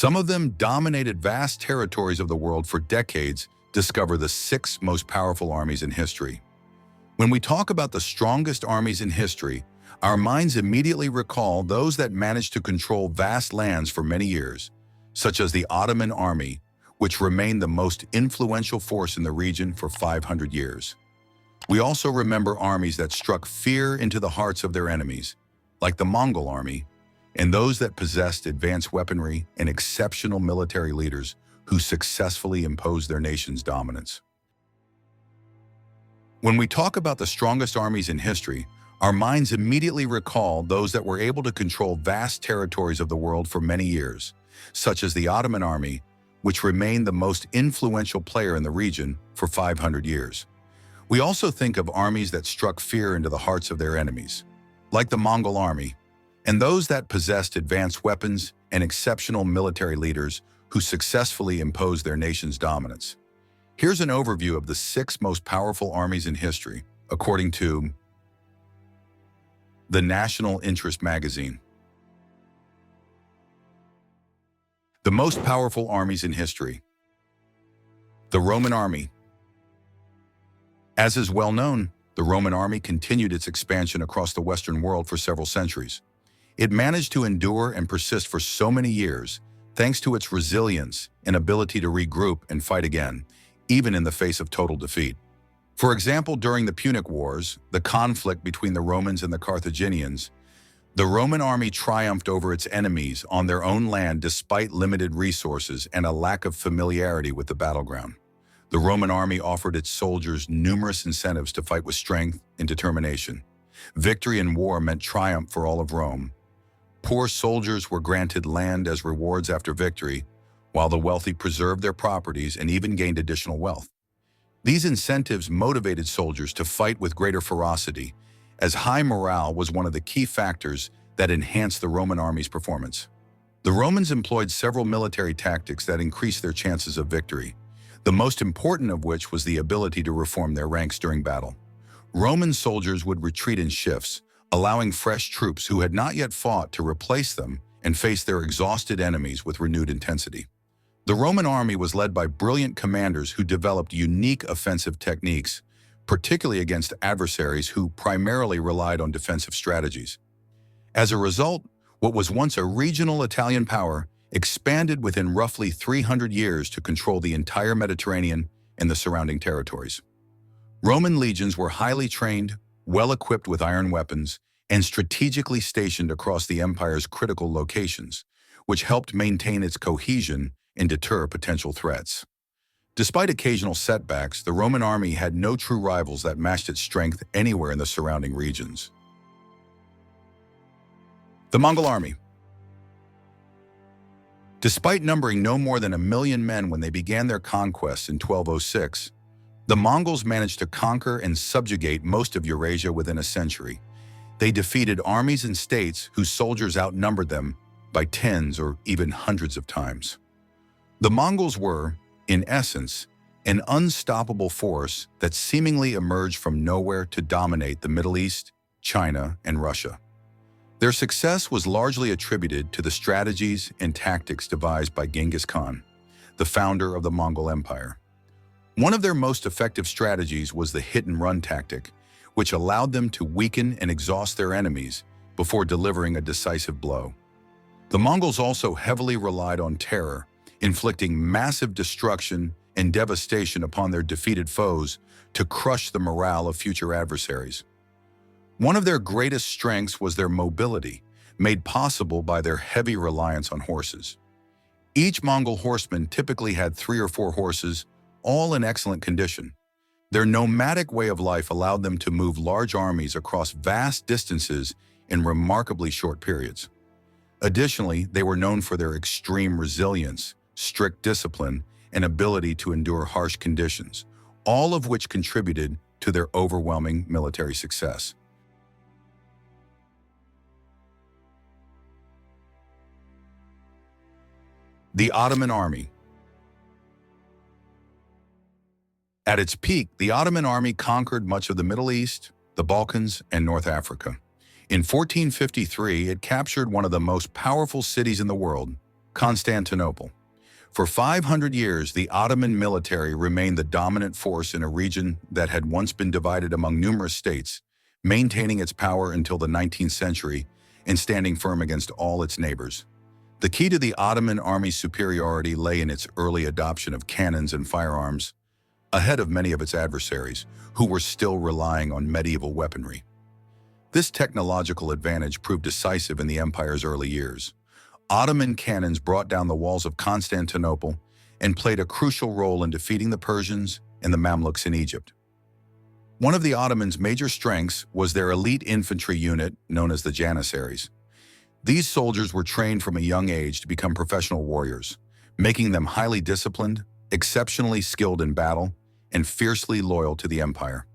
Some of them dominated vast territories of the world for decades. Discover the 6 most powerful armies in history. When we talk about the strongest armies in history, our minds immediately recall those that managed to control vast lands for many years, such as the Ottoman army, which remained the most influential force in the region for 500 years. We also remember armies that struck fear into the hearts of their enemies, like the Mongol army, and those that possessed advanced weaponry and exceptional military leaders who successfully imposed their nation's dominance. When we talk about the strongest armies in history, our minds immediately recall those that were able to control vast territories of the world for many years, such as the Ottoman army, which remained the most influential player in the region for 500 years. We also think of armies that struck fear into the hearts of their enemies, like the Mongol army, and those that possessed advanced weapons and exceptional military leaders who successfully imposed their nation's dominance. Here's an overview of the 6 most powerful armies in history, according to the National Interest magazine. The most powerful armies in history. The Roman army. As is well known, the Roman army continued its expansion across the Western world for several centuries. It managed to endure and persist for so many years, thanks to its resilience and ability to regroup and fight again, even in the face of total defeat. For example, during the Punic Wars, the conflict between the Romans and the Carthaginians, the Roman army triumphed over its enemies on their own land despite limited resources and a lack of familiarity with the battleground. The Roman army offered its soldiers numerous incentives to fight with strength and determination. Victory in war meant triumph for all of Rome. Poor soldiers were granted land as rewards after victory, while the wealthy preserved their properties and even gained additional wealth. These incentives motivated soldiers to fight with greater ferocity, as high morale was one of the key factors that enhanced the Roman army's performance. The Romans employed several military tactics that increased their chances of victory, the most important of which was the ability to reform their ranks during battle. Roman soldiers would retreat in shifts, allowing fresh troops who had not yet fought to replace them and face their exhausted enemies with renewed intensity. The Roman army was led by brilliant commanders who developed unique offensive techniques, particularly against adversaries who primarily relied on defensive strategies. As a result, what was once a regional Italian power expanded within roughly 300 years to control the entire Mediterranean and the surrounding territories. Roman legions were highly trained, well-equipped with iron weapons, and strategically stationed across the empire's critical locations, which helped maintain its cohesion and deter potential threats. Despite occasional setbacks, the Roman army had no true rivals that matched its strength anywhere in the surrounding regions. The Mongol army. Despite numbering no more than 1 million men when they began their conquests in 1206, the Mongols managed to conquer and subjugate most of Eurasia within a century. They defeated armies and states whose soldiers outnumbered them by tens or even hundreds of times. The Mongols were, in essence, an unstoppable force that seemingly emerged from nowhere to dominate the Middle East, China, and Russia. Their success was largely attributed to the strategies and tactics devised by Genghis Khan, the founder of the Mongol Empire. One of their most effective strategies was the hit-and-run tactic, which allowed them to weaken and exhaust their enemies before delivering a decisive blow. The Mongols also heavily relied on terror, inflicting massive destruction and devastation upon their defeated foes to crush the morale of future adversaries. One of their greatest strengths was their mobility, made possible by their heavy reliance on horses. Each Mongol horseman typically had 3 or 4 horses, all in excellent condition. Their nomadic way of life allowed them to move large armies across vast distances in remarkably short periods. Additionally, they were known for their extreme resilience, strict discipline, and ability to endure harsh conditions, all of which contributed to their overwhelming military success. The Ottoman army. At its peak, the Ottoman army conquered much of the Middle East, the Balkans, and North Africa. In 1453, it captured one of the most powerful cities in the world, Constantinople. For 500 years, the Ottoman military remained the dominant force in a region that had once been divided among numerous states, maintaining its power until the 19th century and standing firm against all its neighbors. The key to the Ottoman army's superiority lay in its early adoption of cannons and firearms, ahead of many of its adversaries, who were still relying on medieval weaponry. This technological advantage proved decisive in the empire's early years. Ottoman cannons brought down the walls of Constantinople and played a crucial role in defeating the Persians and the Mamluks in Egypt. One of the Ottomans' major strengths was their elite infantry unit known as the Janissaries. These soldiers were trained from a young age to become professional warriors, making them highly disciplined, exceptionally skilled in battle, and fiercely loyal to the empire.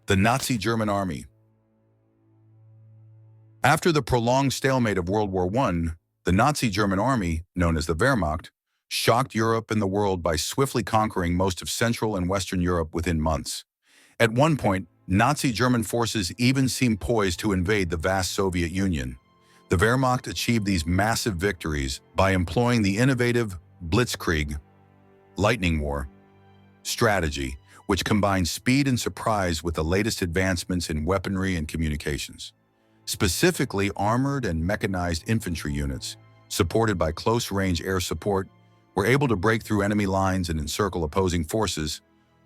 The Nazi German Army. After the prolonged stalemate of World War I, the Nazi German Army, known as the Wehrmacht, shocked Europe and the world by swiftly conquering most of Central and Western Europe within months. At one point, Nazi German forces even seemed poised to invade the vast Soviet Union. The Wehrmacht achieved these massive victories by employing the innovative Blitzkrieg, lightning war, strategy, which combined speed and surprise with the latest advancements in weaponry and communications. Specifically, armored and mechanized infantry units, supported by close-range air support, were able to break through enemy lines and encircle opposing forces,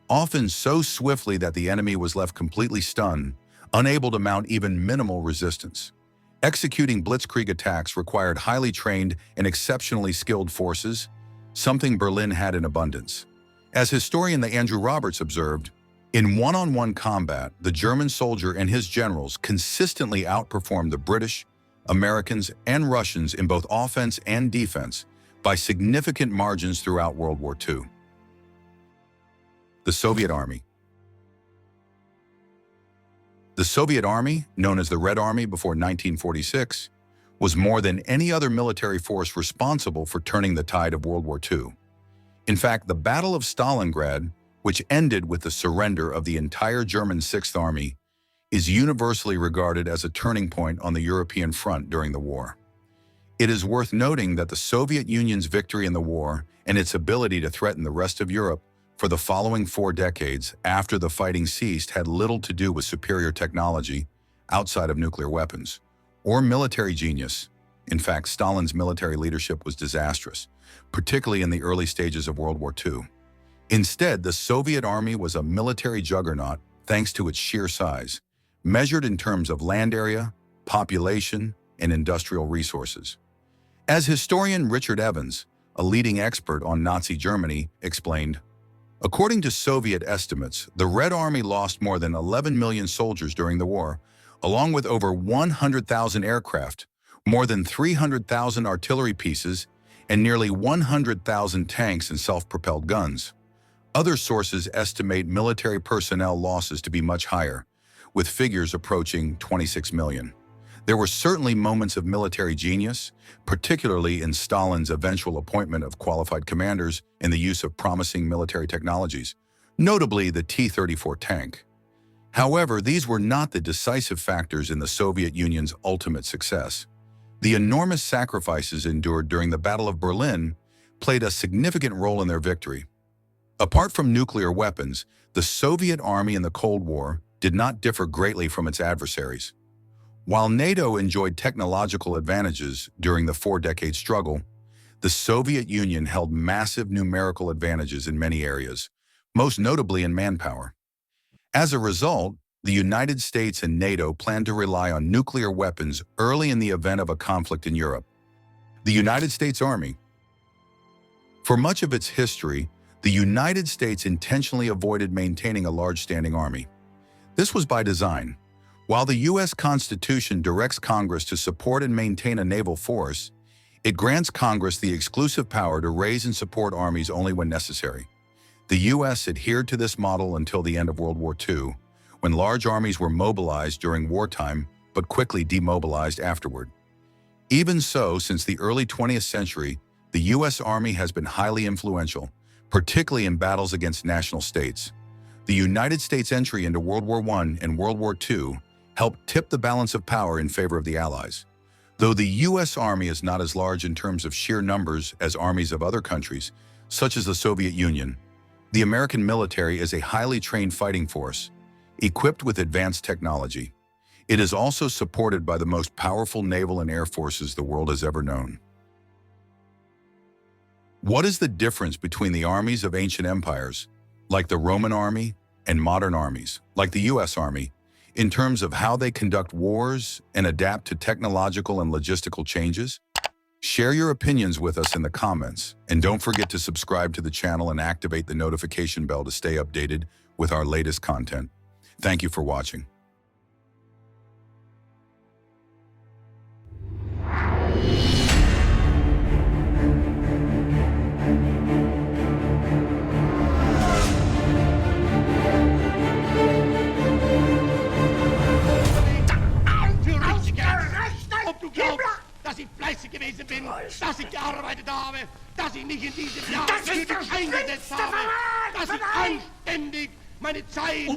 often so swiftly that the enemy was left completely stunned, unable to mount even minimal resistance. Executing blitzkrieg attacks required highly trained and exceptionally skilled forces, something Berlin had in abundance. As historian Andrew Roberts observed, in one-on-one combat, the German soldier and his generals consistently outperformed the British, Americans, and Russians in both offense and defense by significant margins throughout World War II. The Soviet Army. The Soviet Army, known as the Red Army before 1946, was more than any other military force responsible for turning the tide of World War II. In fact, the Battle of Stalingrad, which ended with the surrender of the entire German Sixth Army, is universally regarded as a turning point on the European front during the war. It is worth noting that the Soviet Union's victory in the war and its ability to threaten the rest of Europe for the following 4 decades after the fighting ceased had little to do with superior technology outside of nuclear weapons or military genius. In fact, Stalin's military leadership was disastrous, particularly in the early stages of World War II. Instead, the Soviet Army was a military juggernaut thanks to its sheer size, measured in terms of land area, population, and industrial resources. As historian Richard Evans, a leading expert on Nazi Germany, explained, according to Soviet estimates, the Red Army lost more than 11 million soldiers during the war, along with over 100,000 aircraft, more than 300,000 artillery pieces, and nearly 100,000 tanks and self-propelled guns. Other sources estimate military personnel losses to be much higher, with figures approaching 26 million. There were certainly moments of military genius, particularly in Stalin's eventual appointment of qualified commanders and the use of promising military technologies, notably the T-34 tank. However, these were not the decisive factors in the Soviet Union's ultimate success. The enormous sacrifices endured during the Battle of Berlin played a significant role in their victory. Apart from nuclear weapons, the Soviet Army in the Cold War did not differ greatly from its adversaries. While NATO enjoyed technological advantages during the 4-decade struggle, the Soviet Union held massive numerical advantages in many areas, most notably in manpower. As a result, the United States and NATO planned to rely on nuclear weapons early in the event of a conflict in Europe. The United States Army. For much of its history, the United States intentionally avoided maintaining a large standing army. This was by design. While the U.S. Constitution directs Congress to support and maintain a naval force, it grants Congress the exclusive power to raise and support armies only when necessary. The U.S. adhered to this model until the end of World War II, when large armies were mobilized during wartime but quickly demobilized afterward. Even so, since the early 20th century, the U.S. Army has been highly influential, particularly in battles against national states. The United States' entry into World War I and World War II helped tip the balance of power in favor of the Allies. Though the U.S. Army is not as large in terms of sheer numbers as armies of other countries, such as the Soviet Union, the American military is a highly trained fighting force, equipped with advanced technology. It is also supported by the most powerful naval and air forces the world has ever known. What is the difference between the armies of ancient empires, like the Roman army, and modern armies, like the U.S. Army, in terms of how they conduct wars and adapt to technological and logistical changes? Share your opinions with us in the comments, and don't forget to subscribe to the channel and activate the notification bell to stay updated with our latest content. Thank you for watching. Dass ich fleißig gewesen bin, dass ich gearbeitet habe, dass ich mich in diesem Jahr eingesetzt habe, dass ich anständig meine Zeit